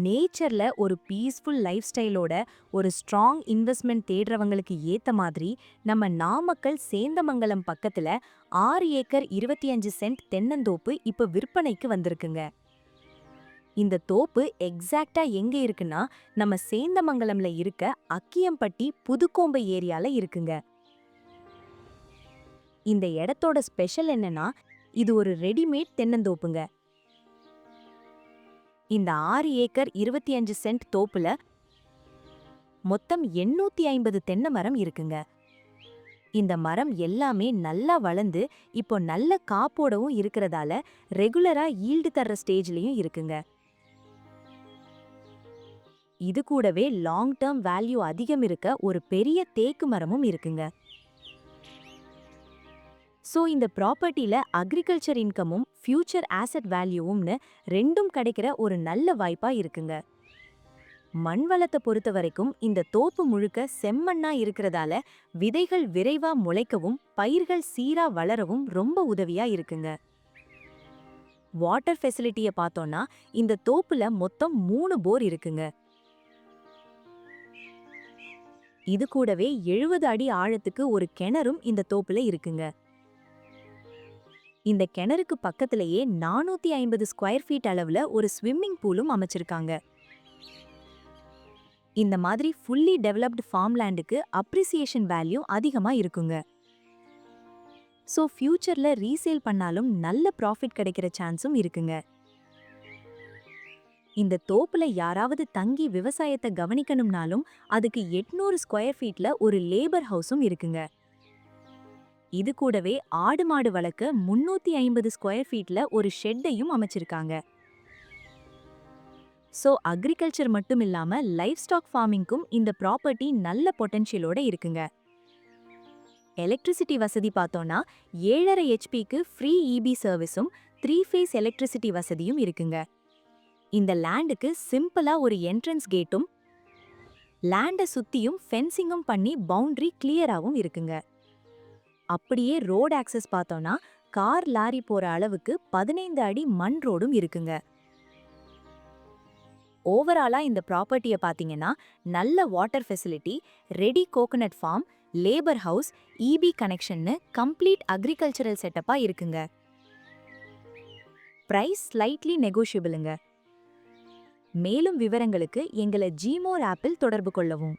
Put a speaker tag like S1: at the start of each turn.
S1: நேச்சர்ல ஒரு peaceful life ஸ்டைலோட ஒரு strong investment தேடுறவங்களுக்கு ஏத்த மாதிரி நம்ம நாமக்கல் சேந்தமங்கலம் பக்கத்துல 6 ஏக்கர் 25 சென்ட் தென்னந்தோப்பு இப்ப விற்பனைக்கு வந்திருக்குங்க. இந்த தோப்பு எக்ஸாக்ட்டா எங்க இருக்குன்னா நம்ம சேந்தமங்கலம்ல இருக்க அக்கியம்பட்டி புதுக்கோம்பை ஏரியால இருக்குங்க. இந்த இடத்தோட ஸ்பெஷல் என்னன்னா இது ஒரு ரெடிமேட் தென்னந்தோப்புங்க. இந்த 6 ஏக்கர் 25 சென்ட் தோப்புல மொத்தம் 850 தென்னை மரம் இருக்குங்க. இந்த மரம் எல்லாமே நல்லா வளர்ந்து இப்போ நல்ல காப்போடவும் இருக்கிறதால ரெகுலரா ஈல்டு தர்ற ஸ்டேஜ்லயும் இருக்குங்க. இது கூடவே லாங் டேர்ம் வேல்யூ அதிகம் இருக்க ஒரு பெரிய தேக்கு மரமும் இருக்குங்க. சோ இந்த ப்ராப்பர்ட்டில அக்ரிகல்ச்சர் இன்கமும் ஃபியூச்சர் ஆசெட் வேல்யூவும்னு ரெண்டும் கிடைக்கிற ஒரு நல்ல வாய்ப்பா இருக்குங்க. மண் வளத்தை பொறுத்த வரைக்கும் இந்த தோப்பு முழுக்க செம்மண்ணா இருக்கிறதால விதைகள் விரைவா முளைக்கவும் பயிர்கள் சீரா வளரவும் ரொம்ப உதவியா இருக்குங்க. வாட்டர் ஃபெசிலிட்டியை பார்த்தோம்னா இந்த தோப்புல மொத்தம் 3 போர் இருக்குங்க. இது கூடவே 70 அடி ஆழத்துக்கு ஒரு கிணறும் இந்த தோப்புல இருக்குங்க. இந்த கிணறுக்கு பக்கத்திலேயே 450 ஸ்கொயர் ஃபீட் அளவுல ஒரு ஸ்விம்மிங் பூலும் அமைச்சிருக்காங்க. இந்த மாதிரி ஃபுல்லி டெவலப்டு ஃபார்ம்லேண்டுக்கு அப்ரிசியேஷன் வேல்யூ அதிகமா இருக்குங்க. சோ ஃபியூச்சர்ல ரீசேல் பண்ணாலும் நல்ல ப்ராஃபிட் கிடைக்கிற சான்ஸும் இருக்குங்க. இந்த தோப்புல யாராவது தங்கி விவசாயத்தை கவனிக்கணும்னாலும் அதுக்கு 800 ஸ்கொயர் ஃபீட்ல ஒரு லேபர் ஹவுஸும் இருக்குங்க. இது கூடவே ஆடு மாடு வளர்க்க 350 ஸ்கொயர் ஃபீட்ல ஒரு ஷெட்டையும் அமைச்சிருக்காங்க. சோ அக்ரிகல்ச்சர் மட்டும் இல்லாம லைஃப் ஸ்டாக் ஃபார்மிங்க்கும் இந்த ப்ராப்பர்ட்டி நல்ல பொட்டன்ஷியலோட இருக்குங்க. எலக்ட்ரிசிட்டி வசதி பார்த்தோம்னா 7.5 ஹெச்பிக்கு ஃப்ரீ இபி சர்வீஸும் 3 ஃபேஸ் எலக்ட்ரிசிட்டி வசதியும் இருக்குங்க. இந்த லேண்டுக்கு சிம்பிளா ஒரு என்ட்ரன்ஸ் கேட்டும் லேண்டை சுத்தியும் ஃபென்சிங்கும் பண்ணி பவுண்டரி கிளியராகவும் இருக்குங்க. அப்படியே ரோட் ஆக்சஸ் பார்த்தோம்னா கார் லாரி போற அளவுக்கு 15 அடி மண் ரோடும் இருக்குங்க. ஓவராலா இந்த ப்ராப்பர்ட்டியை பார்த்தீங்கன்னா நல்ல water facility, ready coconut farm, labour house, EB கனெக்ஷன்னு கம்ப்ளீட் அக்ரிகல்ச்சரல் செட்டப்பா இருக்குங்க. பிரைஸ் ஸ்லைட்லி நெகோஷியபிளுங்க. மேலும் விவரங்களுக்கு எங்களை ஜிமோர் ஆப்பில் தொடர்பு கொள்ளவும்.